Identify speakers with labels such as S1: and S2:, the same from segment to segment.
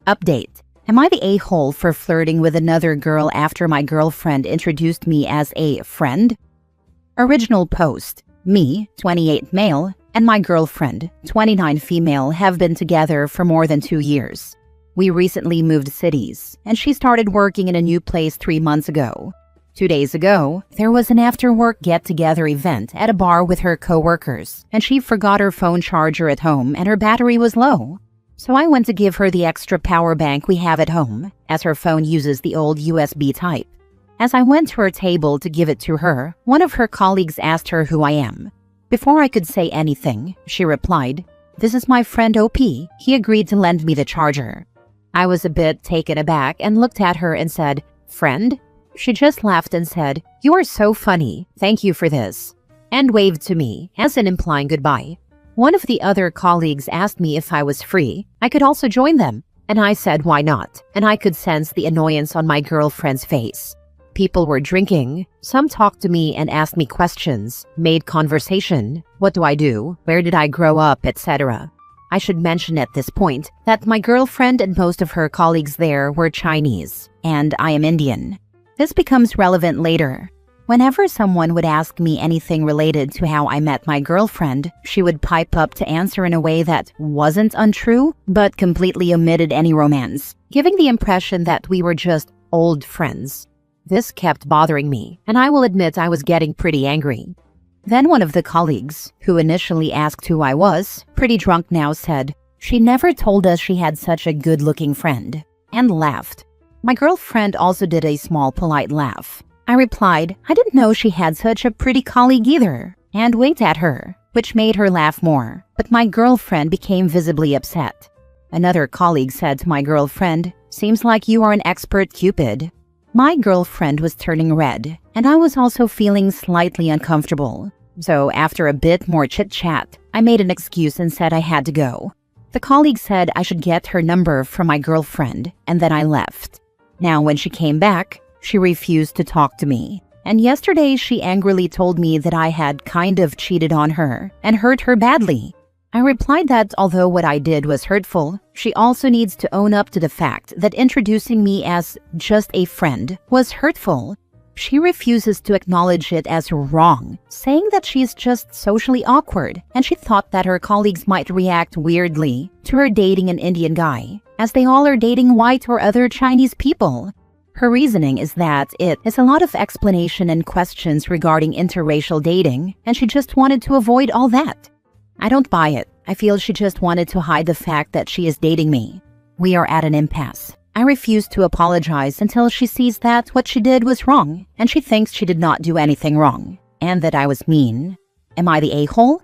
S1: Update. Am I the a-hole for flirting with another girl after my girlfriend introduced me as a friend? Original post. Me, 28 male, and my girlfriend, 29 female, have been together for more than 2 years. We recently moved cities, and she started working in a new place 3 months ago. 2 days ago, there was an after-work get-together event at a bar with her coworkers, and she forgot her phone charger at home and her battery was low. So I went to give her the extra power bank we have at home, as her phone uses the old USB type. As I went to her table to give it to her, one of her colleagues asked her who I am. Before I could say anything, she replied, "This is my friend OP. He agreed to lend me the charger." I was a bit taken aback and looked at her and said, "Friend?" She just laughed and said, "You are so funny. Thank you for this," and waved to me, as in implying goodbye. One of the other colleagues asked me if I was free. I could also join them, and I said why not, and I could sense the annoyance on my girlfriend's face. People were drinking. Some talked to me and asked me questions, made conversation. What do I do? Where did I grow up, etc. I should mention at this point that my girlfriend and most of her colleagues there were Chinese, and I am Indian. This becomes relevant later. Whenever someone would ask me anything related to how I met my girlfriend, she would pipe up to answer in a way that wasn't untrue, but completely omitted any romance, giving the impression that we were just old friends. This kept bothering me, and I will admit I was getting pretty angry. Then one of the colleagues, who initially asked who I was, pretty drunk now, said, "She never told us she had such a good-looking friend," and laughed. My girlfriend also did a small polite laugh. I replied, "I didn't know she had such a pretty colleague either," and winked at her, which made her laugh more, but my girlfriend became visibly upset. Another colleague said to my girlfriend, "Seems like you are an expert Cupid." My girlfriend was turning red, and I was also feeling slightly uncomfortable. So after a bit more chit-chat, I made an excuse and said I had to go. The colleague said I should get her number from my girlfriend, and then I left. Now when she came back, she refused to talk to me. And yesterday she angrily told me that I had kind of cheated on her and hurt her badly. I replied that although what I did was hurtful, she also needs to own up to the fact that introducing me as just a friend was hurtful. She refuses to acknowledge it as wrong, saying that she is just socially awkward, and she thought that her colleagues might react weirdly to her dating an Indian guy, as they all are dating white or other Chinese people. Her reasoning is that it is a lot of explanation and questions regarding interracial dating, and she just wanted to avoid all that. I don't buy it. I feel she just wanted to hide the fact that she is dating me. We are at an impasse. I refuse to apologize until she sees that what she did was wrong, and she thinks she did not do anything wrong, and that I was mean. Am I the a-hole?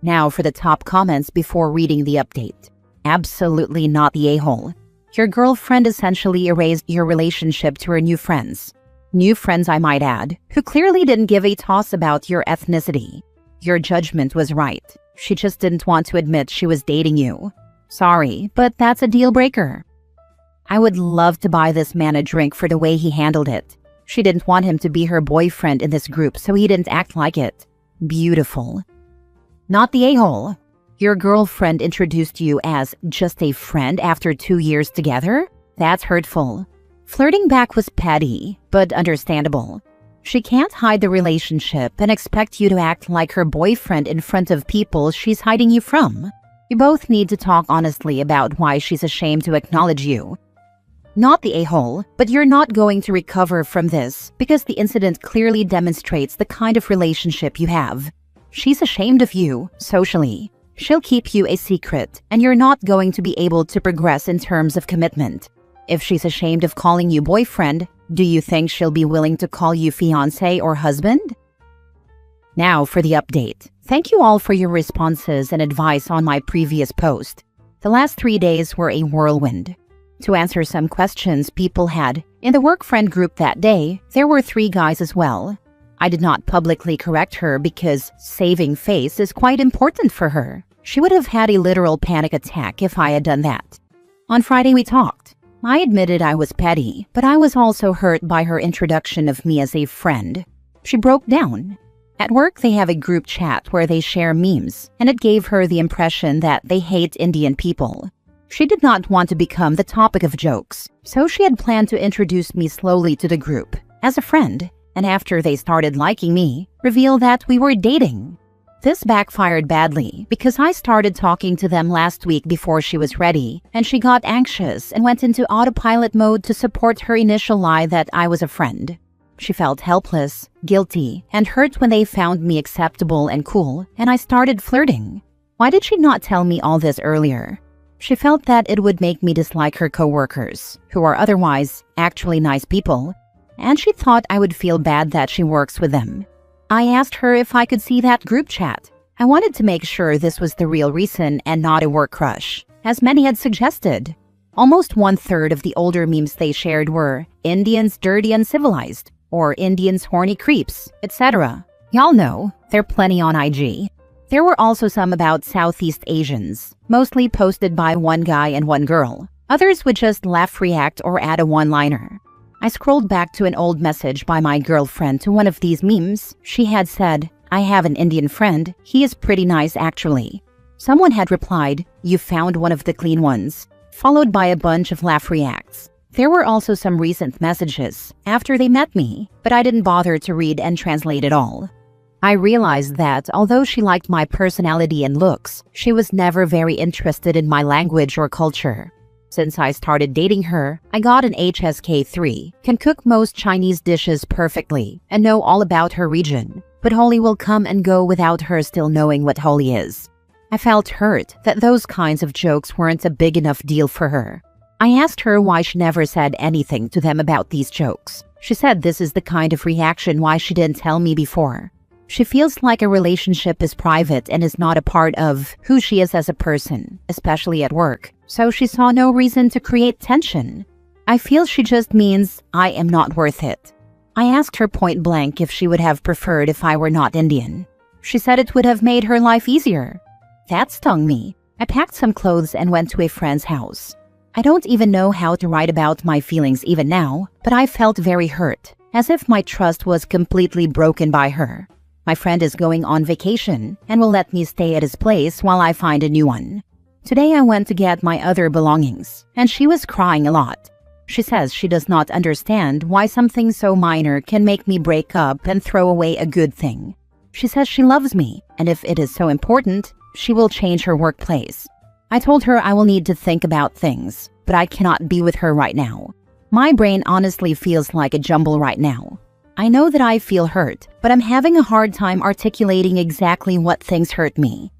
S1: Now for the top comments before reading the update. Absolutely not the a-hole. Your girlfriend essentially erased your relationship to her new friends. New friends, I might add, who clearly didn't give a toss about your ethnicity. Your judgment was right. She just didn't want to admit she was dating you. Sorry, but that's a deal breaker. I would love to buy this man a drink for the way he handled it. She didn't want him to be her boyfriend in this group, so he didn't act like it. Beautiful. Not the a-hole. Your girlfriend introduced you as just a friend after 2 years together? That's hurtful. Flirting back was petty, but understandable. She can't hide the relationship and expect you to act like her boyfriend in front of people she's hiding you from. You both need to talk honestly about why she's ashamed to acknowledge you. Not the a-hole, but you're not going to recover from this because the incident clearly demonstrates the kind of relationship you have. She's ashamed of you, socially. She'll keep you a secret, and you're not going to be able to progress in terms of commitment. If she's ashamed of calling you boyfriend, do you think she'll be willing to call you fiancé or husband? Now for the update. Thank you all for your responses and advice on my previous post. The last 3 days were a whirlwind. To answer some questions people had, in the work friend group that day, there were 3 guys as well. I did not publicly correct her because saving face is quite important for her. She would have had a literal panic attack if I had done that. On Friday we talked. I admitted I was petty, but I was also hurt by her introduction of me as a friend. She broke down. At work they have a group chat where they share memes, and it gave her the impression that they hate Indian people. She did not want to become the topic of jokes, so she had planned to introduce me slowly to the group as a friend, and after they started liking me, reveal that we were dating. This backfired badly because I started talking to them last week before she was ready, and she got anxious and went into autopilot mode to support her initial lie that I was a friend. She felt helpless, guilty, and hurt when they found me acceptable and cool, and I started flirting. Why did she not tell me all this earlier? She felt that it would make me dislike her coworkers, who are otherwise actually nice people, and she thought I would feel bad that she works with them. I asked her if I could see that group chat. I wanted to make sure this was the real reason and not a work crush, as many had suggested. Almost 1/3 of the older memes they shared were Indians dirty and civilized, or Indians horny creeps, etc. Y'all know, there are plenty on IG. There were also some about Southeast Asians, mostly posted by one guy and one girl. Others would just laugh, react, or add a one-liner. I scrolled back to an old message by my girlfriend to one of these memes. She had said, "I have an Indian friend. He is pretty nice actually." Someone had replied, "You found one of the clean ones," followed by a bunch of laugh reacts. There were also some recent messages after they met me, but I didn't bother to read and translate it all. I realized that although she liked my personality and looks, she was never very interested in my language or culture. Since I started dating her, I got an HSK3, can cook most Chinese dishes perfectly, and know all about her region. But Holi will come and go without her still knowing what Holi is. I felt hurt that those kinds of jokes weren't a big enough deal for her. I asked her why she never said anything to them about these jokes. She said this is the kind of reaction why she didn't tell me before. She feels like a relationship is private and is not a part of who she is as a person, especially at work, so she saw no reason to create tension. I feel she just means I am not worth it. I asked her point blank if she would have preferred if I were not Indian. She said it would have made her life easier. That stung me. I packed some clothes and went to a friend's house. I don't even know how to write about my feelings even now, but I felt very hurt, as if my trust was completely broken by her. My friend is going on vacation and will let me stay at his place while I find a new one. Today I went to get my other belongings, and she was crying a lot. She says she does not understand why something so minor can make me break up and throw away a good thing. She says she loves me, and if it is so important, she will change her workplace. I told her I will need to think about things, but I cannot be with her right now. My brain honestly feels like a jumble right now. I know that I feel hurt, but I'm having a hard time articulating exactly what things hurt me.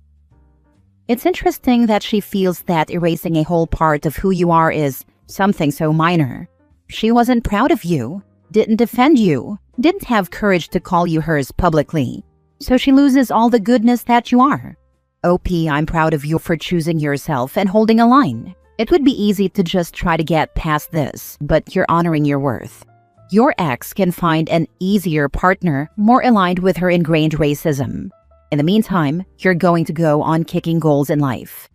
S1: It's interesting that she feels that erasing a whole part of who you are is something so minor. She wasn't proud of you, didn't defend you, didn't have courage to call you hers publicly. So she loses all the goodness that you are. OP, I'm proud of you for choosing yourself and holding a line. It would be easy to just try to get past this, but you're honoring your worth. Your ex can find an easier partner more aligned with her ingrained racism. In the meantime, you're going to go on kicking goals in life.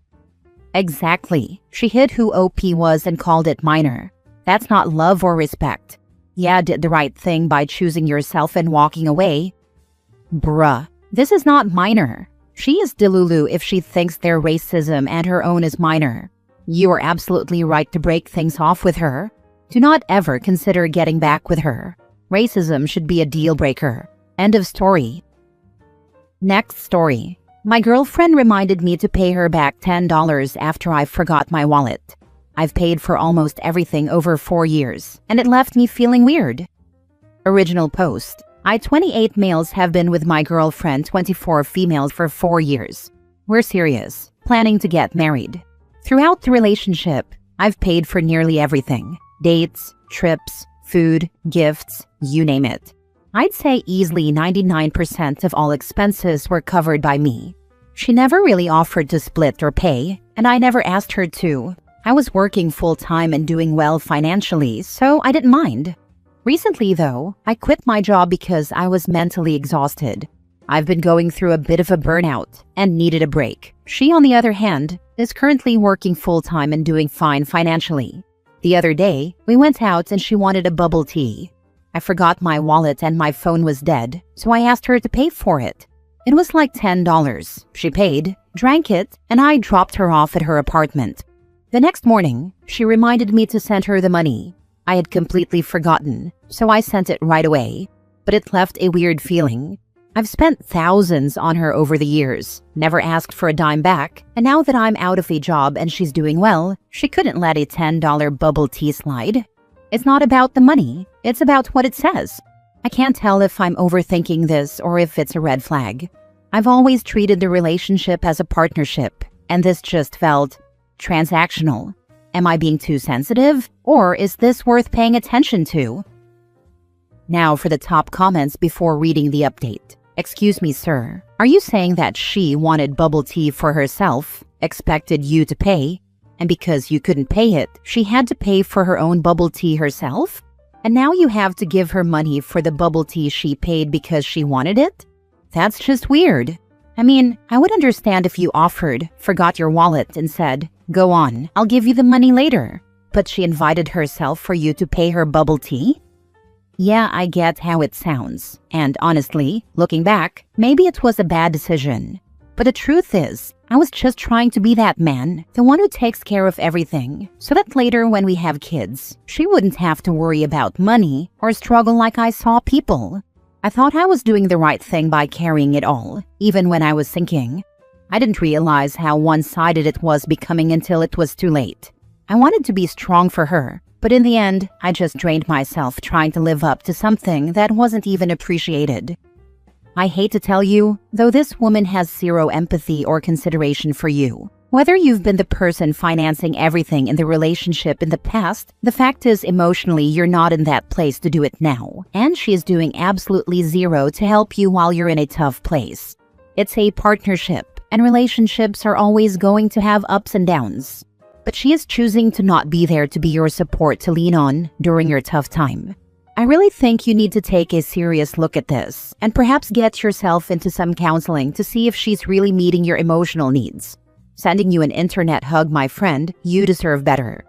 S1: Exactly. She hid who OP was and called it minor. That's not love or respect. Yeah, did the right thing by choosing yourself and walking away. Bruh, this is not minor. She is delulu if she thinks their racism and her own is minor. You are absolutely right to break things off with her. Do not ever consider getting back with her. Racism should be a deal breaker. End of story. Next story. My girlfriend reminded me to pay her back $10 after I forgot my wallet. I've paid for almost everything over 4 years, and it left me feeling weird. Original post. I 28 males have been with my girlfriend 24 females for 4 years. We're serious, planning to get married. Throughout the relationship, I've paid for nearly everything. Dates, trips, food, gifts, you name it. I'd say easily 99% of all expenses were covered by me. She never really offered to split or pay, and I never asked her to. I was working full-time and doing well financially, so I didn't mind. Recently, though, I quit my job because I was mentally exhausted. I've been going through a bit of a burnout and needed a break. She, on the other hand, is currently working full-time and doing fine financially. The other day, we went out and she wanted a bubble tea. I forgot my wallet and my phone was dead, so I asked her to pay for it. It was like $10. She paid, drank it, and I dropped her off at her apartment. The next morning, she reminded me to send her the money. I had completely forgotten, so I sent it right away. But it left a weird feeling. I've spent thousands on her over the years, never asked for a dime back, and now that I'm out of a job and she's doing well, she couldn't let a $10 bubble tea slide. It's not about the money, it's about what it says. I can't tell if I'm overthinking this or if it's a red flag. I've always treated the relationship as a partnership, and this just felt transactional. Am I being too sensitive, or is this worth paying attention to? Now for the top comments before reading the update. Excuse me, sir. Are you saying that she wanted bubble tea for herself, expected you to pay, and because you couldn't pay it, she had to pay for her own bubble tea herself? And now you have to give her money for the bubble tea she paid because she wanted it? That's just weird. I mean, I would understand if you offered, forgot your wallet, and said, "Go on, I'll give you the money later." But she invited herself for you to pay her bubble tea? Yeah, I get how it sounds. And honestly, looking back, maybe it was a bad decision. But the truth is, I was just trying to be that man, the one who takes care of everything, so that later when we have kids, she wouldn't have to worry about money or struggle like I saw people. I thought I was doing the right thing by carrying it all, even when I was sinking. I didn't realize how one-sided it was becoming until it was too late. I wanted to be strong for her, but in the end, I just drained myself trying to live up to something that wasn't even appreciated. I hate to tell you, though this woman has zero empathy or consideration for you. Whether you've been the person financing everything in the relationship in the past, the fact is emotionally you're not in that place to do it now, and she is doing absolutely zero to help you while you're in a tough place. It's a partnership, and relationships are always going to have ups and downs. But she is choosing to not be there to be your support to lean on during your tough time. I really think you need to take a serious look at this, and perhaps get yourself into some counseling to see if she's really meeting your emotional needs. Sending you an internet hug, my friend, you deserve better.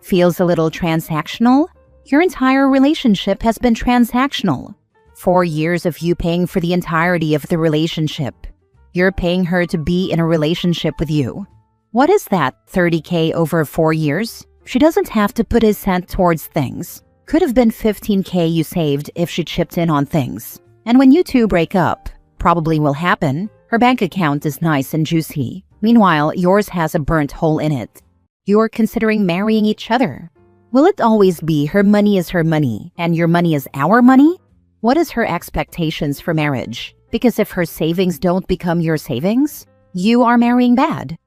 S1: Feels a little transactional? Your entire relationship has been transactional. 4 years of you paying for the entirety of the relationship. You're paying her to be in a relationship with you. What is that, 30K over 4 years? She doesn't have to put a cent towards things. Could have been 15K you saved if she chipped in on things. And when you two break up, probably will happen, her bank account is nice and juicy. Meanwhile, yours has a burnt hole in it. You're considering marrying each other. Will it always be her money is her money and your money is our money? What is her expectations for marriage? Because if her savings don't become your savings, you are marrying bad.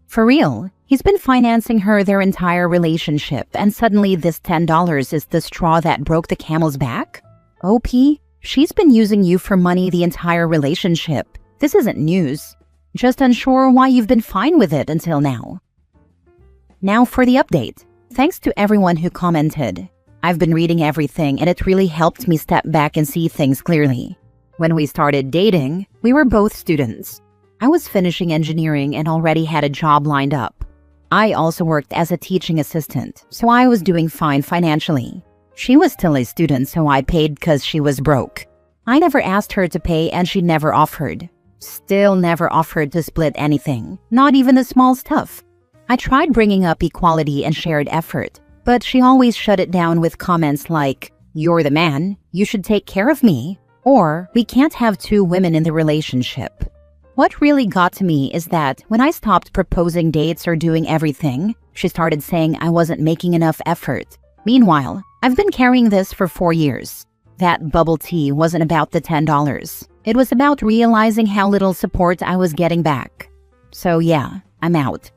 S1: For real, he's been financing her their entire relationship, and suddenly this $10 is the straw that broke the camel's back? OP, she's been using you for money the entire relationship. This isn't news. Just unsure why you've been fine with it until now. Now for the update. Thanks to everyone who commented. I've been reading everything and it really helped me step back and see things clearly. When we started dating, we were both students. I was finishing engineering and already had a job lined up. I also worked as a teaching assistant, so I was doing fine financially. She was still a student, so I paid because she was broke. I never asked her to pay and she never offered. Still never offered to split anything, not even the small stuff. I tried bringing up equality and shared effort, but she always shut it down with comments like, "You're the man, you should take care of me," or "We can't have two women in the relationship." What really got to me is that when I stopped proposing dates or doing everything, she started saying I wasn't making enough effort. Meanwhile, I've been carrying this for 4 years. That bubble tea wasn't about the $10. It was about realizing how little support I was getting back. So yeah, I'm out.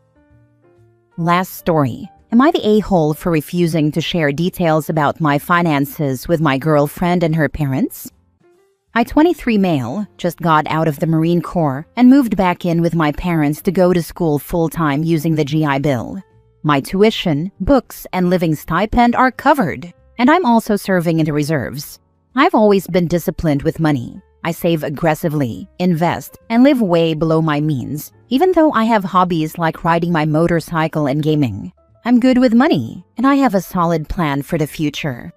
S1: Last story. Am I the a-hole for refusing to share details about my finances with my girlfriend and her parents? I, 23 male, just got out of the Marine Corps and moved back in with my parents to go to school full-time using the GI Bill. My tuition, books, and living stipend are covered, and I'm also serving in the reserves. I've always been disciplined with money. I save aggressively, invest, and live way below my means, even though I have hobbies like riding my motorcycle and gaming. I'm good with money, and I have a solid plan for the future.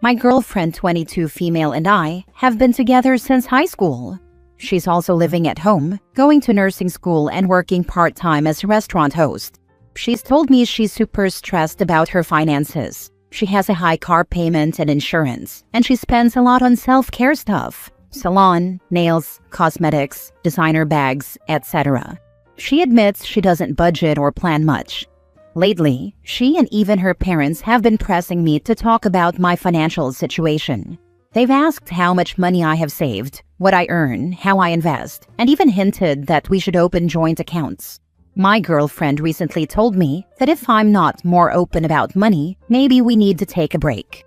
S1: My girlfriend, 22 female, and I have been together since high school. She's also living at home, going to nursing school and working part-time as a restaurant host. She's told me she's super stressed about her finances. She has a high car payment and insurance, and she spends a lot on self-care stuff. Salon, nails, cosmetics, designer bags, etc. She admits she doesn't budget or plan much. Lately, she and even her parents have been pressing me to talk about my financial situation. They've asked how much money I have saved, what I earn, how I invest, and even hinted that we should open joint accounts. My girlfriend recently told me that if I'm not more open about money, maybe we need to take a break.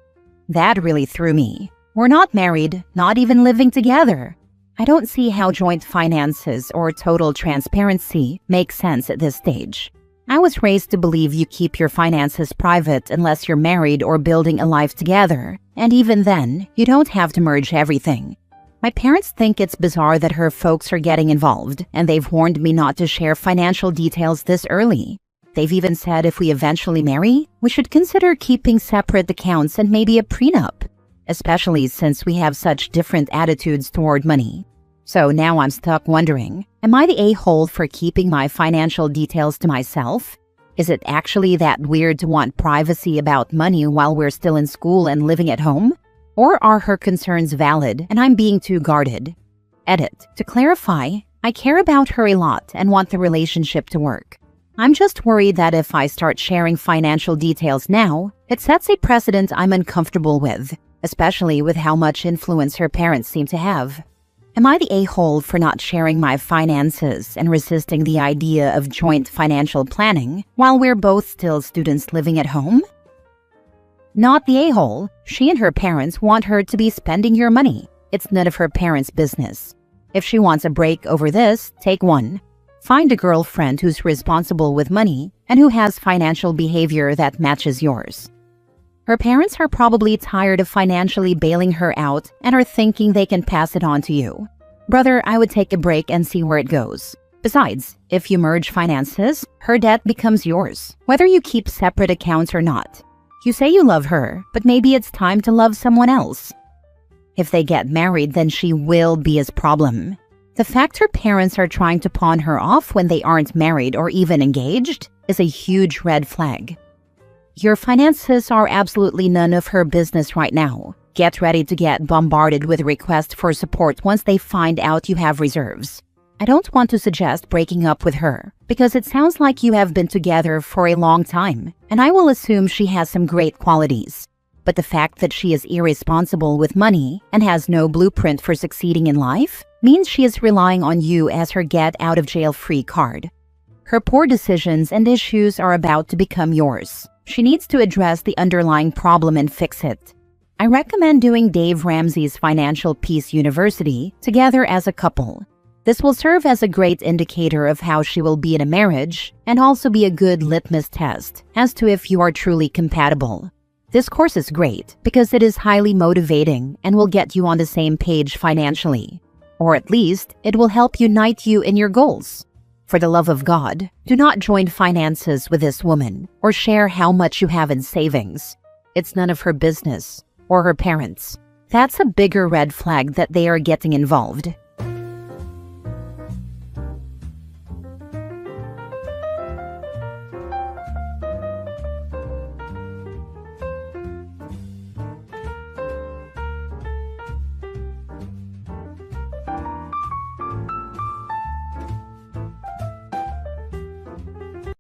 S1: That really threw me. We're not married, not even living together. I don't see how joint finances or total transparency make sense at this stage. I was raised to believe you keep your finances private unless you're married or building a life together, and even then, you don't have to merge everything. My parents think it's bizarre that her folks are getting involved, and they've warned me not to share financial details this early. They've even said if we eventually marry, we should consider keeping separate accounts and maybe a prenup, especially since we have such different attitudes toward money. So now I'm stuck wondering, am I the a-hole for keeping my financial details to myself? Is it actually that weird to want privacy about money while we're still in school and living at home? Or are her concerns valid and I'm being too guarded? Edit. To clarify, I care about her a lot and want the relationship to work. I'm just worried that if I start sharing financial details now, it sets a precedent I'm uncomfortable with, especially with how much influence her parents seem to have. Am I the a-hole for not sharing my finances and resisting the idea of joint financial planning while we're both still students living at home? Not the a-hole. She and her parents want her to be spending your money. It's none of her parents' business. If she wants a break over this, take one. Find a girlfriend who's responsible with money and who has financial behavior that matches yours. Her parents are probably tired of financially bailing her out and are thinking they can pass it on to you. Brother, I would take a break and see where it goes. Besides, if you merge finances, her debt becomes yours, whether you keep separate accounts or not. You say you love her, but maybe it's time to love someone else. If they get married, then she will be his problem. The fact her parents are trying to pawn her off when they aren't married or even engaged is a huge red flag. Your finances are absolutely none of her business right now. Get ready to get bombarded with requests for support once they find out you have reserves. I don't want to suggest breaking up with her, because it sounds like you have been together for a long time, and I will assume she has some great qualities. But the fact that she is irresponsible with money and has no blueprint for succeeding in life means she is relying on you as her get-out-of-jail-free card. Her poor decisions and issues are about to become yours. She needs to address the underlying problem and fix it. I recommend doing Dave Ramsey's Financial Peace University together as a couple. This will serve as a great indicator of how she will be in a marriage and also be a good litmus test as to if you are truly compatible. This course is great because it is highly motivating and will get you on the same page financially. Or at least, it will help unite you in your goals. For the love of God, do not join finances with this woman or share how much you have in savings. It's none of her business or her parents. That's a bigger red flag that they are getting involved.